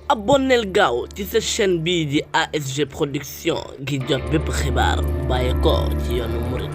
abonneel gaaw ci sa chaîne bii di ASG production gi jot bépp xibaar bàyyi ko ci yoonu murid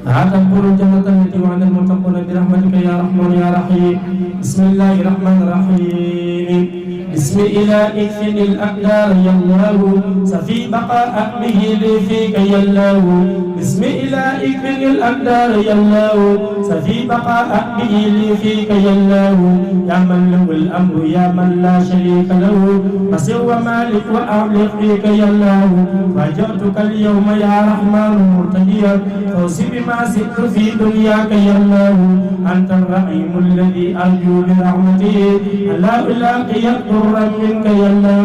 هذا كل جنة التي وعد المتقون برحمتك يا رحمن يا رحيم. بسم الله الرحمن الرحيم. بسم إلهك الأقدار يا الله سفي بقاء به لي فيك يا الله. بسم إلهك الأقدار يا الله سفي بقاء به لي فيك يا الله. يا من له الأمر يا من لا شريك له مسر ومالك وأعلق فيك يا الله. فجئتك اليوم يا رحمن مرتديا فوصي بما زدت في دنياك يا الله. أنت الرحيم الذي أرجو برحمته ألا ألاقي ضرا منك يا الله.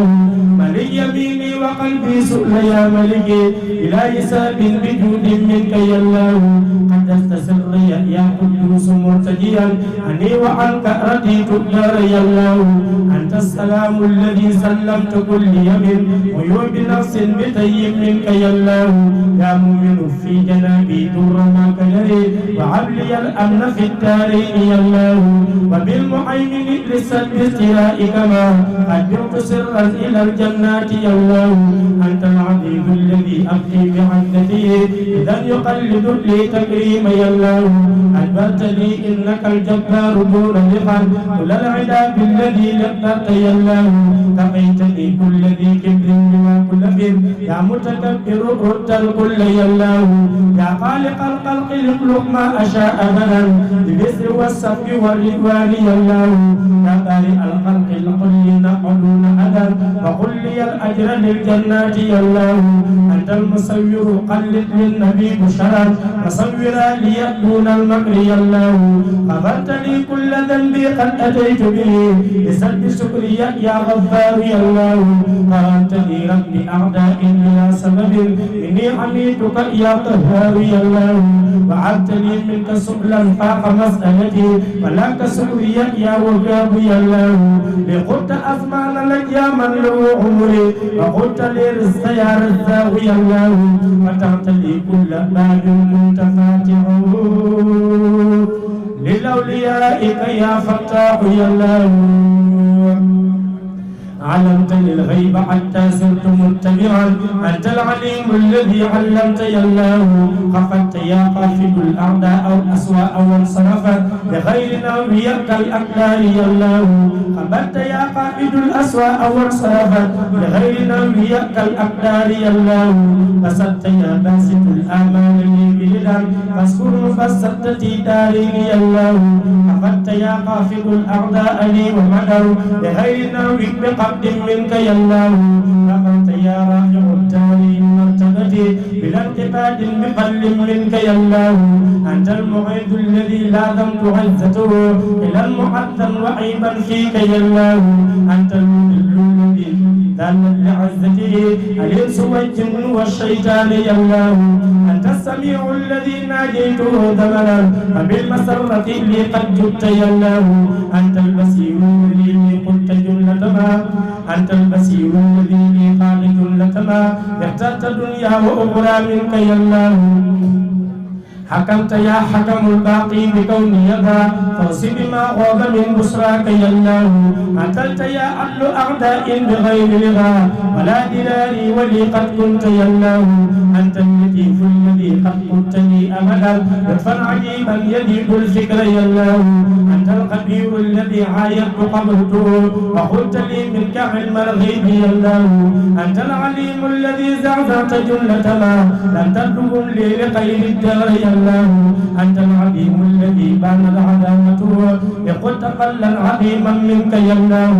ملك يميني وقلبي سؤل يا ملكي إلى حساب بجود منك يا الله. قدست سري يا قدوس مرتجيا أني وعنك رديت الدار يا الله. أنت السلام الذي سلمت كل يمين ويوم بنفس بطيب منك يا الله. يا مؤمن في جنابي در ما كدري وعبلي الأمن في الدارين يا الله. وبالمعين لسد استرائك ما قدرت سرا إلى الجنات يا الله. أنت العزيز الذي أبقي بعزته إذا يقلد لي تكريم يا الله. أجبرت لي إنك الجبار دون لقد كل العذاب الذي لقدرت يا الله. تقيتني كل ذي كبر بما كل فر يا متكبر رد الكل يا الله. يا خالق الخلق اخلق ما أشاء أبدا بالبسر والصف والرضوان يا الله. يا بارئ الخلق الكل نقلون أدر وقل لي الأجر للجنات يا الله. أنت المصور قلد للنبي بشرا وصورا لي دون المكر يا الله. غفرت لي كل ذنبي قد أتيت به بسلب شكري يا غفار يا الله. قرأت لي ربي أعداء بلا سبب إني حميدك يا قهار يا الله. وعدت لي منك سبلا فاق مسألتي ولك سكري يا وهاب يا الله. لقلت أزمان لك يا من له عمري وقلت لي رزق يا رزاق يا الله. فتحت لي كل باب كنت فاتحه للأوليائك يا فتاح يا الله. علمتني الغيب حتى صرت متبعا أنت العليم الذي علمت يا الله. خفت يا قافد الأعداء أو الأسواء وانصرفت بغير نويك الأقدار يا الله. خبت يا قائد الأسواء وانصرفت بغير نويك الأقدار يا الله. بسطت يا باسط الآمال لي بلدا فاذكر بسطت دارين يا الله. خفت يا قافد الأعداء لي ومدر بغير نويك بقبض منك يا الله. رفعت يا راجع التاريخ مرتبتي بلا انتقاد بقل منك يا الله. أنت المعيد الذي لا ذنب عزته إلى المعذب وعيبا فيك يا الله. أنت المذل الذي ذل لعزته الإنس والجن والشيطان يا الله. أنت السميع الذي ناجيته ذملا وبالمسرة لي قد جبت يا الله. أنت البصير الذي لي قلت جملة ما أنت البصير الذي لي قال جملة ما اخترت دنيا وأخرى منك يا الله. حكمت يا حكم الباقي بكوني يدا فوصي بما غاب من بشراك يا الله. قتلت يا عدل أعداء بغير رضا ولا دلالي ولي قد كنت يا الله. أنت اللطيف الذي قد قلتني أمدا لطفا عجيبا يجيب الفكر يا الله. أنت القدير الذي عايدت قبلته وقلت لي منك علم الغيب يا الله. أنت العليم الذي زعزعت جملة ما لم تبلغ لي لخير الدار يا الله. أنت العظيم الذي بان العدامة لقلت قلا عظيما منك يا الله.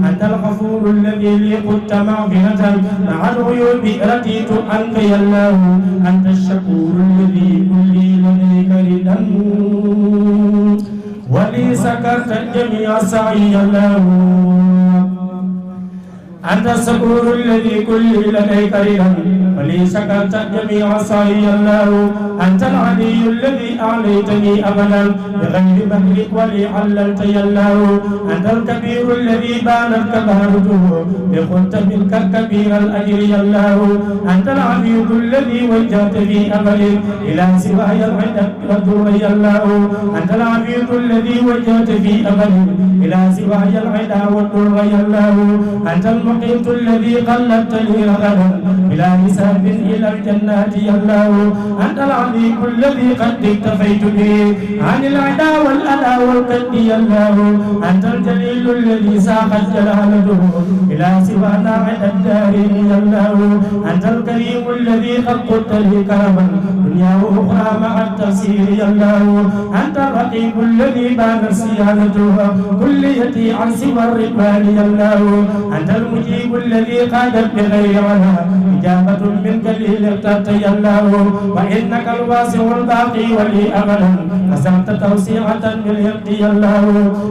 أنت الغفور الذي لي قلت مغفرة مع الغيوب رديت عنك يا الله. أنت الشكور الذي كلي لديك ردا ولي سكرت جميع سعي يا الله. أنت الصبور الذي كل لديك رضا ولي سكرت جميع سعي يا الله. أنت العلي الذي أعليتني أبدا بغير مهلك ولي عللت يا الله أنت الكبير الذي بانت كبارته بقلت منك كبير الأجر يا الله أنت العبيد الذي وجهت في أمل إلى سواي العدد والدر يا الله أنت العبيد الذي وجهت في أمل إلى سواي العدا والدر يا الله أنت المقيت الذي قلبت لي رغدا بلا حساب إلى الجنات يا الله أنت العليم الذي قد اكتفيت به عن العدا والأذى والكد يا الله أنت الجليل الذي ساقت جلالته إلى سوانا عدا الدارين يا الله أنت الكريم الذي قد قلت لي كرما دنيا وأخرى مع التفسير يا الله أنت الرقيب الذي بانت صيانته كليتي عن سوى الرضوان يا الله أنت المجيب الذي قادت بغير عنا إجابة منك للارتدت يا الله وإنك الواسع الباقي ولي أملا فسمت توسيعة باليد يا الله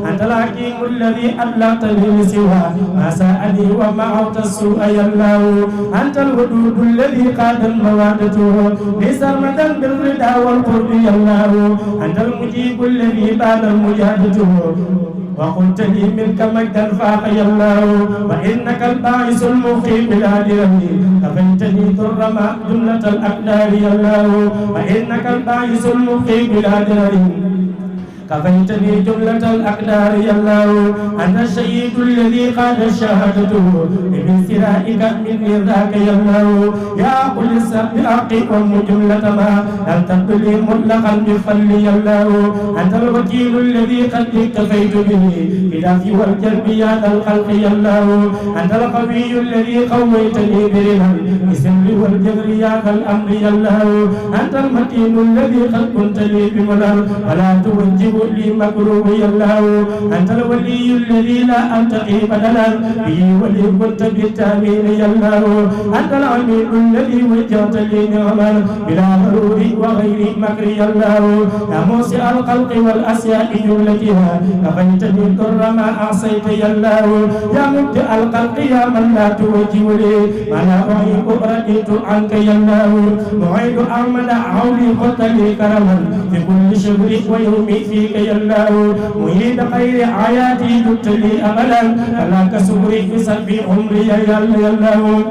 أنت الحكيم الذي أدلقتني لسوى ما ساءني ومعوت السوء يا الله أنت الودود الذي قاد موادته لسرمدا بالرضا والقرب يا الله أنت المجيب الذي بان مجادته وقلت لي منك مجدا فاق يا الله وإنك الباعث المخي بلا درهم كفيتني ضر ما جملة الأقدار يا الله وإنك الباعث المخي بلا درهم كفيتني جملة الأقدار يا الله أنت الشهيد الذي قاد شهادته بمسرائك مني ذاك يا الله يا قل السابق جملة ما لم تبلي مطلقا بفل يا الله أنت الوكيل الذي قد اكتفيت به بدافي والجلب يا ذا الخلق يا الله أنت القوي الذي قويتني برها بالسر والجبر يا ذا الأمر يا الله أنت المتين الذي قد كنت لي بمنار ولا توجه لي مكروه يا الله أنت الولي الذي لا أنتقي بدلا به ولي كنت بالتأمين يا الله أنت العميد الذي وجهت لي نعما بلا غرور وغير مكر يا الله يا موسع الخلق والأسياء جملتها كفيتني ضر ما أعصيت يا الله يا مبدع الخلق يا من لا توجه لي ما لا أحب رديت عنك يا الله معيد أحمد عولي قلت لي كرما في كل شهر ويوم فيك يا الله مهيد خير حياتي جبت لي أملا فلا كسبري بسلب عمري يا الله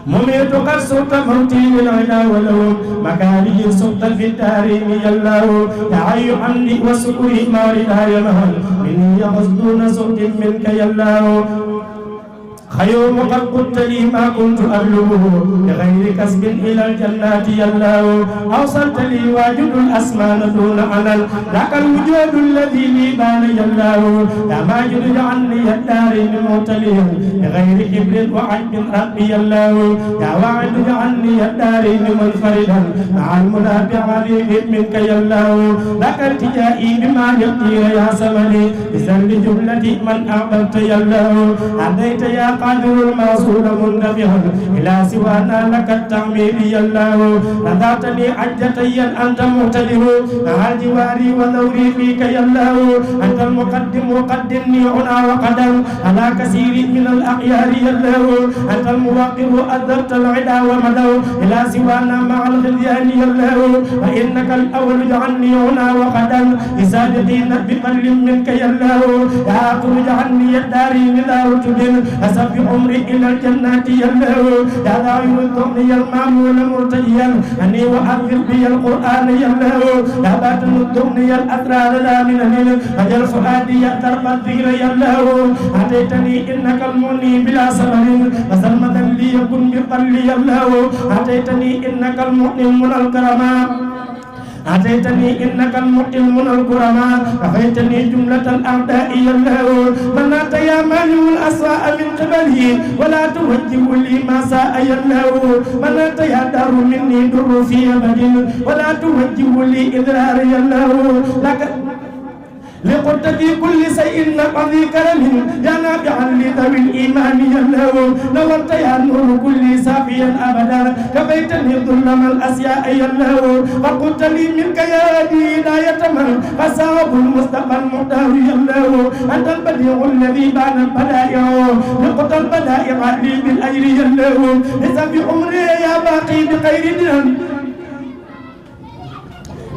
مميت قد صرت موتي للعدا ولو مكانه صرت في الدارين يا الله تعي عندي وسكري ما رداي مهل مني يغزدون صوت منك يا الله خيوم قد قلت لي ما كنت أبلغه بغير كسب إلى الجنات يا الله أوصلت لي واجد الأسمان دون علل ذاك الوجود الذي لي بان يا الله يا ماجد جعلني الدارين معتليا بغير كبر وعجب ربي يا الله يا واعد جعلني الدارين منفردا مع المنى بعليم منك يا الله ذاك التجائي بما يطير يا سمني بسلب جملة من أعبدت يا الله أديت يا قادر الموصول مندفعا إلى سوانا لك التعمير يا الله نذرتني حجتيا أنت مقتدر مع جواري ودوري فيك يا الله أنت المقدم وقدمني عنا وقدم على كثير من الأخيار يا الله أنت الموقر أدرت العدا ومدوا إلى سوانا مع الخذيان يا الله فإنك الأول جعلني عنا وقدم لسابقين بقل منك يا الله يا آخر جعلني الدارين ذا رتب في عمري إلى الجنات يا الله يا داعي الضمن المامون مرتجيا أني وأنزل بي القرآن يا الله يا باطن الضمن الأسرار لا من أجل فؤادي درب الذكر يا الله أتيتني إنك المني بلا سبب وسلمة لي يكن بقلي يا الله أتيتني إنك المؤمن من الكرماء أتيتني إنك المقيم من الكرماء كفيتني جملة الأعداء يا الله من أتى يا مانع الأسواء من قبله ولا توجه لي ما ساء يا الله من أتى يا دار مني در في أبد ولا توجه لي إضرار يا الله لك لقلت في كل شيء نقضي كرم يا نافعا لذوي الإيمان يا الله نورت يا نور كل سافيا أبدا كفيتني ظلم الأسياء يا الله فقلت لي منك يا هداية من فصاب المصطفى المختار يا الله أنت البديع الذي بان البدائع لقد البدائع لي بالأجر يا الله ليس في عمري يا باقي بخير درهم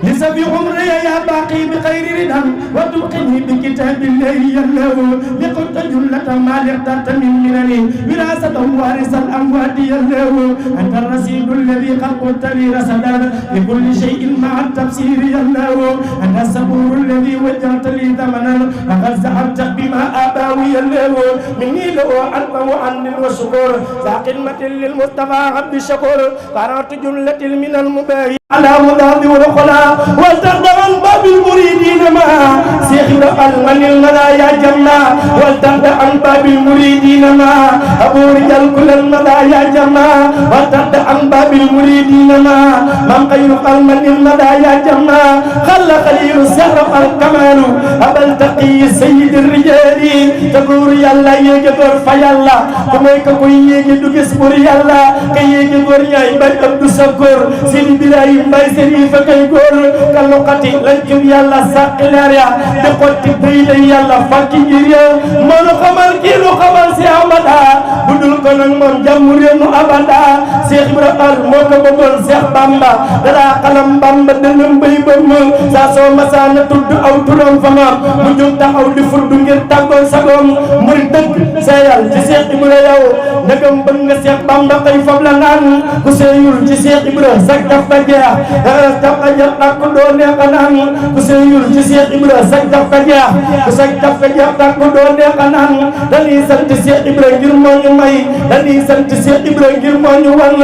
لسبي عمري يا باقي بخير رضا وتبقني بكتاب الله يلاه لقد جلة ما اخترت من منني وراثة وارث الأموات يلاه أنت الرصيد الذي قد قلت لي رصدا لكل شيء مع التفسير يلاه أنت الصبور الذي وجهت لي ثمنا فقد زعمت بما آباوي يلاه مني له أنبه عني وشكر ذا قمة للمصطفى عبد الشكور قرأت جملة من المباهي على مذهب والخلا والتقدم باب المريدين ما شيخ المن المنايا جمع والتقدم باب المريدين ما أبو رجال كل المنايا جمع والتقدم باب المريدين ما من خير المن المنايا جمع خل خليل السهر الكمال أبا التقي سيد الرجال تقول يلا يجبر فيلا كميك كوي يجدو كسبر يلا كي يجبر يا عبد الشكور سيدي بلاي mbay sëriñ fa kay góor ka loqati lañ jëm yàlla sàqi leer ya di xotti bëy la yàlla fakki ngir ya mënu xamal kii lu xamal si amada bu dul ko nag moom jàmm réew nu abada Cheikh Ibra Fall moo ko bëggoon Cheikh Bamba dara xalam Bamba dënam bëy bëm saa soo masaana tudd aw turam fa maam mu jóg taxaw di fuddu ngir tàggoon sagoom muri dëgg seeyal ci Cheikh Ibra yow ndegam bëgg nga Cheikh Bamba xëy fab la naan ku seeyul ci Cheikh Ibra sak daf ba jeex dafa jeex ak ku doo neex a naan ku seeyul ci Cheikh Ibra sak dafa jeex ku sak dafa jeex ak ku doo neex a naan dañuy sant Cheikh Ibra ngir moo ñu may dañuy sant Cheikh Ibra ngir moo ñu wan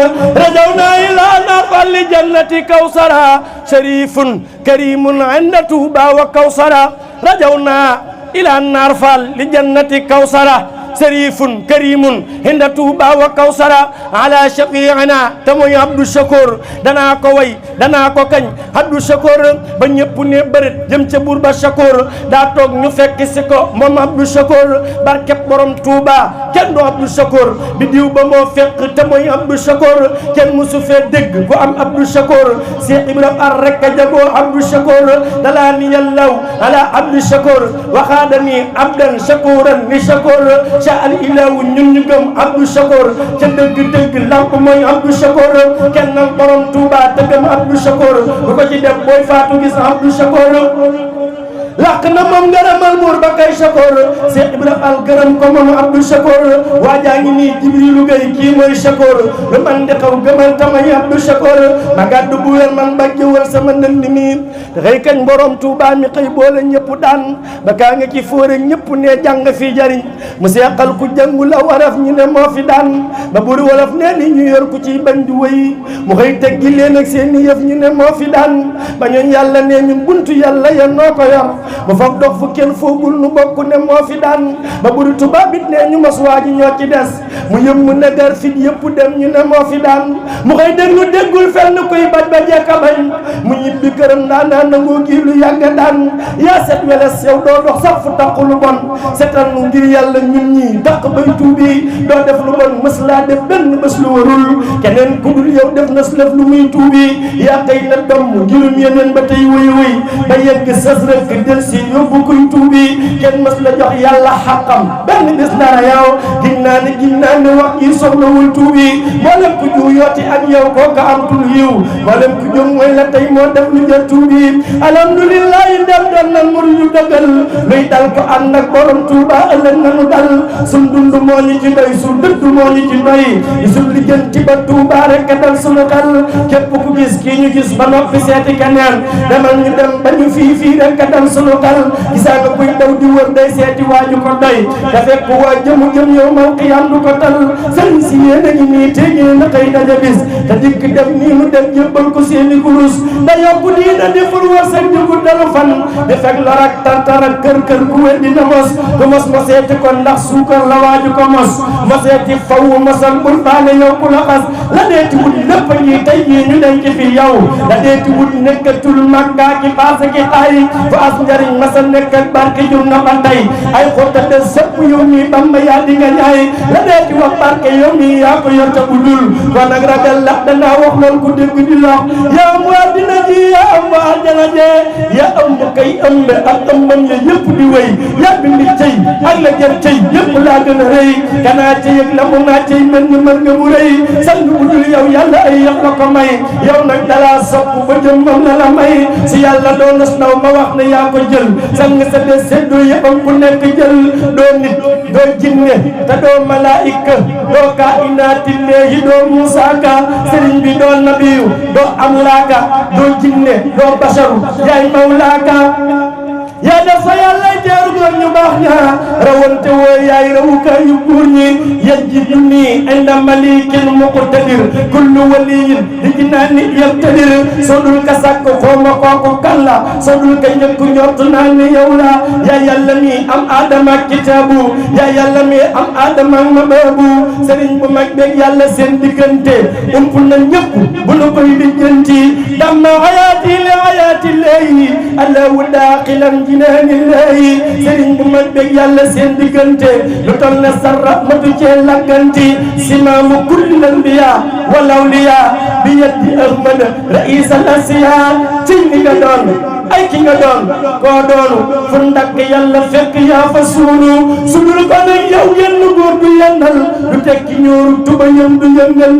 rajaw naa ilaa naafal li jannati kawsara sharifun karimun inda Tuuba wa kawsara rajaw naa ilaa naafal li jannati kawsara sharifun karimun inda Tuuba wa kawsara ala shafiina te mooy Abdou Shakoor danaa ko way danaa ko kañ Abdou Shakoor ba ñëpp ne bërit jëm ca buur ba Shakoor daa toog ñu fekk si ko moom Abdou Shakoor barkeb borom Tuuba kenn du Abdou Shakoor bi diw ba moo fekk te mooy Abdou Shakoor kenn musu fee dégg ku am Abdou Shakoor Cheikh Ibrahima ar rek a jagoo Abdou Shakoor dalaa ni yallaw ala Abdou Shakoor waxaadani abdan shakuran ni Shakoor ca al ilawu ñun ñu gëm Abdou Shakoor ca dëgg-dëgg lamp mooy Abdou Shakoor kennal borom Touba te gëm Abdou Shakoor bu ko ci def booy faatu gis Abdou Shakoor làq na moom ngërëmal buur ba kay Shakoor Cheikh Ibra Fall gërëm ko moom Abdou Shakoor waajaa ngi nii Jibrilu Gay kii mooy Shakoor lu man di xaw gëmal tamay Abdou Shakoor ma gàddu bu wér man ba jëwal sama ndënd mi dafay kañ borom Touba mi xëy boole ñëpp daan ba kaa nga ci fóore ñëpp ne jàng fii jariñ mu seexal ku jàngu la waraf ñu ne moo fi daan ba buri wolof nee ni ñu yor ku ciy bañ di wéy mu xëy teggi leen ak seeni yëf ñu ne moo fi daan ba ñooñ yàlla ne ñun buntu yàlla ya noo ko yor mu fab dox fu kenn foogul nu bokk ne moo fi daan ba buri tubaab it ne ñu mos waa ji ñoo ci des mu yëm mu negar fit yëpp dem ñu ne moo fi daan mu xëy déglu déggul fenn kuy baj ba jekka bañ mu ñibbi këram ndaa naa nangoo gi lu yàgga daan yaa set weles yow doo dox sax fu taqu lu bon setal nu ngir yàlla ñun ñi daq bay tuubi doo def lu bon mës laa def benn bés lu warul keneen ku dul yow def na lëf lu muy tuubi yaa tey na domm gilum yeneen ba tey wuy wuy ba yegg sës rek del si yóbbu kuy tuubi kenn mës la jox yàlla xaqam benn bés dara yow gin naa ne wax yi soxlawul tuubi mboolem ku ju yooti ak yow kooku am tul yiw mboolem ku jóg mooy la tey moo def lu jël tuubi alhamdulillahi dem doon na mur yu dëggal luy dal ko ànd ak borom Tuuba ëllëg nanu dal sun dund moo ñu ci doy su dëdd moo ñu ci doy gisul lijjanti ba Tuuba rek a dal sunu xel képp ku gis kii ñu gis ba noppi seeti keneen demal ñu dem ba ñu fii rek a dal sunu xel gisaa nga kuy daw di wër day seeti waaju ko doy da fekk waa jëm yow mal xiyam du ko tal sëriñ si yéen a ngi nii te ngeen na xëy daja bis te dikk def nii nu dem jébbal ko seeni kurus da yokku diina di ful wërsëg di guddalu fan di fekk lor ak tartar ak kër ku wér dina mos ku mos moseeti ko ndax suukar la waaju ko mos moseeti faw mosal bul faale yow ku la xas la deeti wut lépp ngi tey jii ñu denc fi yow la deeti wut nekkatul màggaa ki paase ki xaay fu as njariñ masa nekk ak barke jur na ba tey ay xota de sëpp yow mi Bamba yaa di nga ñaay la deeti wax barke yow mi yaa ko yor ta bu dul kon nag ragal la danaa wax lool ku dégg di lox yaa am waa dina ji yaa am waa aljana je yaa am bu koy ëmb ak ëmbam ya yëpp di wéy yaa bindi cëy ak la jël cëy yëpp laa gën a rëy kanaa cëy ak la mu naa cëy mel ni mën nga mu rëy sang bu dul yow yàlla ay yax la ko may yow nag dalaa sopp ba jëmmam la la may si yàlla doo nas naw ma wax ne yaa ko jël sang sa de seddoo yëppam ku nekk jël doo nit doo jinne te doo malaayika doo kainaati léegi doo Muusaa Ka sëriñ bi doo nabiyu doo amlaaka doo jinne doo basaru yaay mawlaaka yaa def fa yàlla teeru góor ñu baax ña rawante woo yaay rawukaay yu góor ñi yajidu nii inda malikin muqtadir kullu waliyin di jinaani yaqtadir soo dul ka sàkk xooma kooku kalla soo dul ka ñëkk ñort naa ni yow la yaa yàlla mi am adama kitaabu yaa yàlla mi am adama ma baabu sëriñ bu mag beeg yàlla seen diggante ump na ñëpp bu nu koy lijjanti damma ayaati li ayaati laahi allahu daaxilan jinaanillahi sëriñ bu mag beeg yàlla seen diggante lu toll na sarra matu cee lakkanti simaamu kulli anbiya wal awliya bi yaddi ahmad rais al asiya ci li nga doon ay ki nga doon koo doonu fu ndakk yàlla fekk yaa fa suunu su dul ko nag yow yenn góor du yendal du tekki ñooru tuba yëm du yëngal